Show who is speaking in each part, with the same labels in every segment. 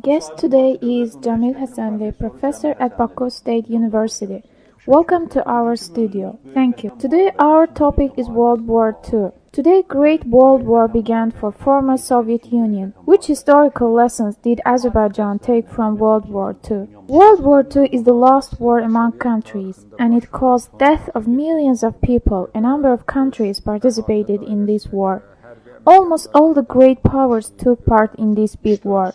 Speaker 1: guest today is Jamil Hasanli, professor at Baku State University. Welcome to our studio. Thank you. Today our topic is World War II. Today Great World War began for former Soviet Union. Which historical lessons did Azerbaijan take from World War II? World War II is the last war among countries, and it caused death of millions of people. A number of countries participated in this war. Almost all the great powers took part in this big war.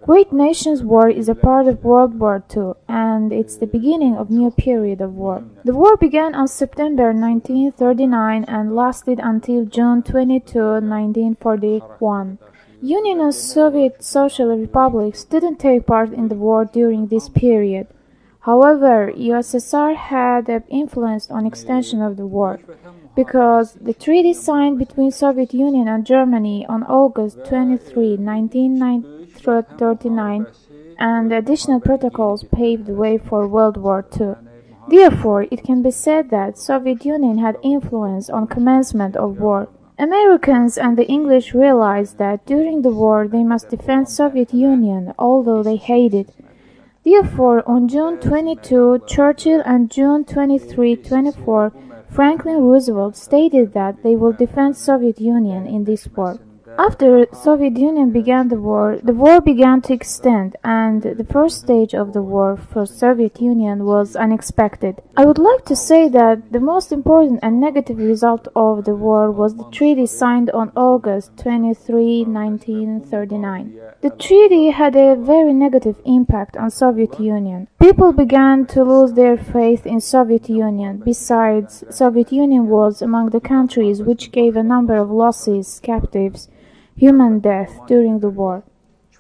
Speaker 1: Great Nations War is a part of World War II, and it's the beginning of new period of war. The war began on September 1939 and lasted until June 22, 1941. Union of Soviet Social Republics didn't take part in the war during this period. However, USSR had an influence on extension of the war, because the treaty signed between Soviet Union and Germany on August 23, 1939, and additional protocols paved the way for World War II. Therefore, it can be said that Soviet Union had influence on commencement of war. Americans and the English realized that during the war they must defend Soviet Union, although they hated. Therefore, on June 22, Churchill and June 23, 24, Franklin Roosevelt stated that they will defend Soviet Union in this war. After Soviet Union began the war began to extend, and the first stage of the war for Soviet Union was unexpected. I would like to say that the most important and negative result of the war was the treaty signed on August 23, 1939. The treaty had a very negative impact on Soviet Union. People began to lose their faith in Soviet Union. Besides, Soviet Union was among the countries which gave a number of losses, captives, human death during the war.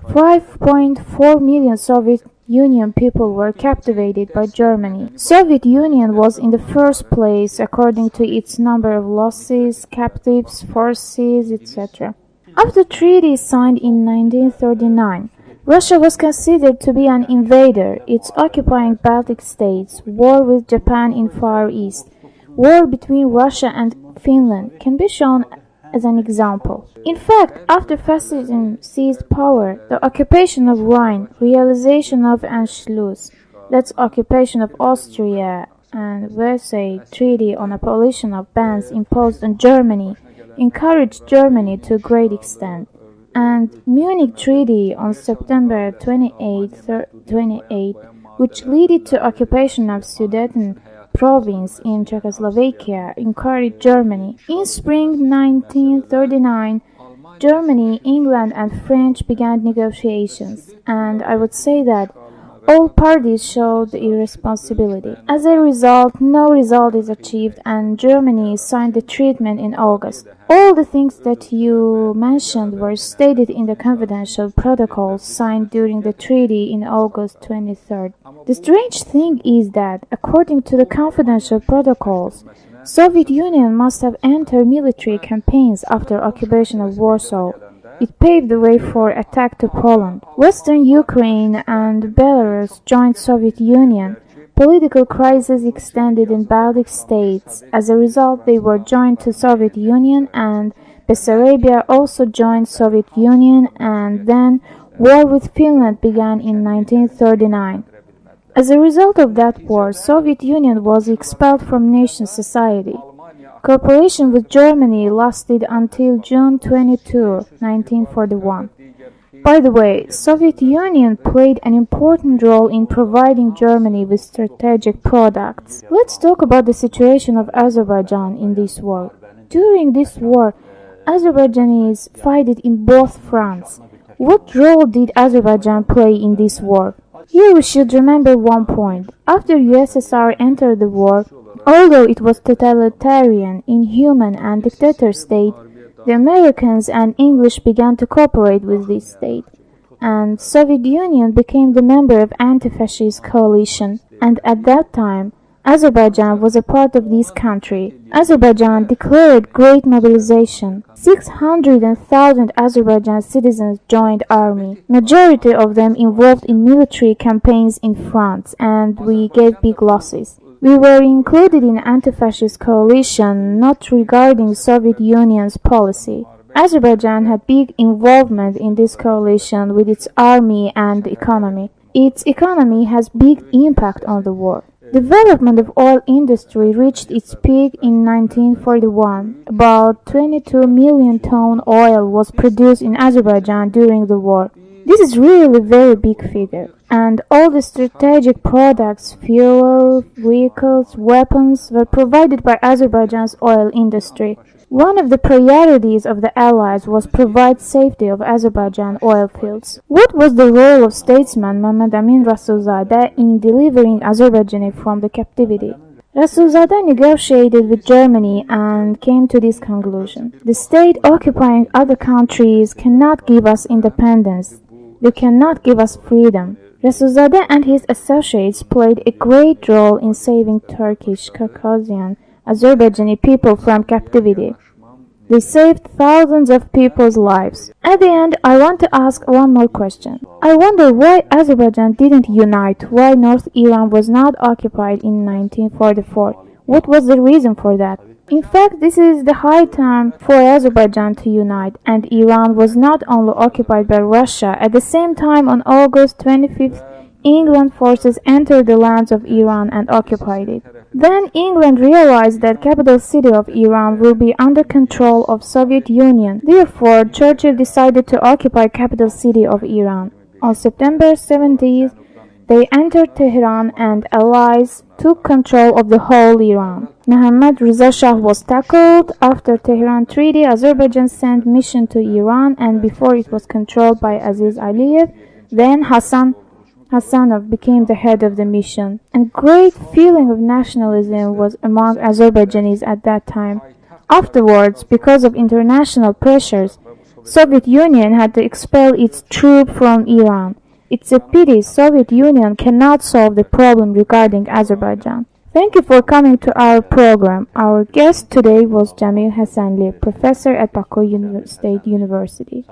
Speaker 1: 5.4 million Soviet Union people were captivated by Germany. Soviet Union was in the first place according to its number of losses, captives, forces, etc. After treaty signed in 1939, Russia was considered to be an invader. It's occupying Baltic states, war with Japan in Far East, war between Russia and Finland can be shown as an example. In fact, after fascism seized power, the occupation of Rhine, realization of Anschluss, that's occupation of Austria, and Versailles Treaty on abolition of bans imposed on Germany, encouraged Germany to a great extent, and Munich Treaty on September 28, which led to occupation of Sudeten province in Czechoslovakia, encouraged Germany. In spring 1939, Germany, England and French began negotiations, and I would say that all parties showed irresponsibility. As a result, no result is achieved and Germany signed the treaty in August. All the things that you mentioned were stated in the confidential protocols signed during the treaty in August 23rd. The strange thing is that, according to the confidential protocols, Soviet Union must have entered military campaigns after occupation of Warsaw. It paved the way for attack to Poland. Western Ukraine and Belarus joined Soviet Union. Political crisis extended in Baltic states. As a result, they were joined to Soviet Union, and Bessarabia also joined Soviet Union, and then war with Finland began in 1939. As a result of that war, Soviet Union was expelled from nation society. Cooperation with Germany lasted until June 22, 1941. By the way, Soviet Union played an important role in providing Germany with strategic products. Let's talk about the situation of Azerbaijan in this war. During this war, Azerbaijanis fought in both fronts. What role did Azerbaijan play in this war? Here we should remember one point. After USSR entered the war, although it was totalitarian, inhuman and dictator state, the Americans and English began to cooperate with this state, and Soviet Union became the member of anti-fascist coalition, and at that time, Azerbaijan was a part of this country. Azerbaijan declared great mobilization. 600,000 Azerbaijan citizens joined army. Majority of them involved in military campaigns in France, and we gave big losses. We were included in anti-fascist coalition, not regarding Soviet Union's policy. Azerbaijan had big involvement in this coalition with its army and economy. Its economy has big impact on the war. Development of oil industry reached its peak in 1941. About 22 million ton oil was produced in Azerbaijan during the war. This is really a very big figure. And all the strategic products, fuel, vehicles, weapons were provided by Azerbaijan's oil industry. One of the priorities of the Allies was provide safety of Azerbaijan oil fields. What was the role of statesman Mehmed Amin Rasulzadeh in delivering Azerbaijan from the captivity? Rasulzadeh negotiated with Germany and came to this conclusion. The state occupying other countries cannot give us independence. They cannot give us freedom. Rasulzadeh and his associates played a great role in saving Turkish, Caucasian, Azerbaijani people from captivity. They saved thousands of people's lives. At the end, I want to ask one more question. I wonder why Azerbaijan didn't unite, why North Iran was not occupied in 1944. What was the reason for that? In fact, this is the high time for Azerbaijan to unite, and Iran was not only occupied by Russia. At the same time, on August 25th, England forces entered the lands of Iran and occupied it. Then England realized that capital city of Iran will be under control of Soviet Union. Therefore, Churchill decided to occupy capital city of Iran. On September 17th, they entered Tehran and Allies took control of the whole Iran. Mohammad Reza Shah was tackled. After Tehran Treaty, Azerbaijan sent mission to Iran, and before it was controlled by Aziz Aliyev, then Hassanov became the head of the mission. And great feeling of nationalism was among Azerbaijanis at that time. Afterwards, because of international pressures, Soviet Union had to expel its troops from Iran. It's a pity Soviet Union cannot solve the problem regarding Azerbaijan. Thank you for coming to our program. Our guest today was Jamil Hasanli, professor at Baku State University.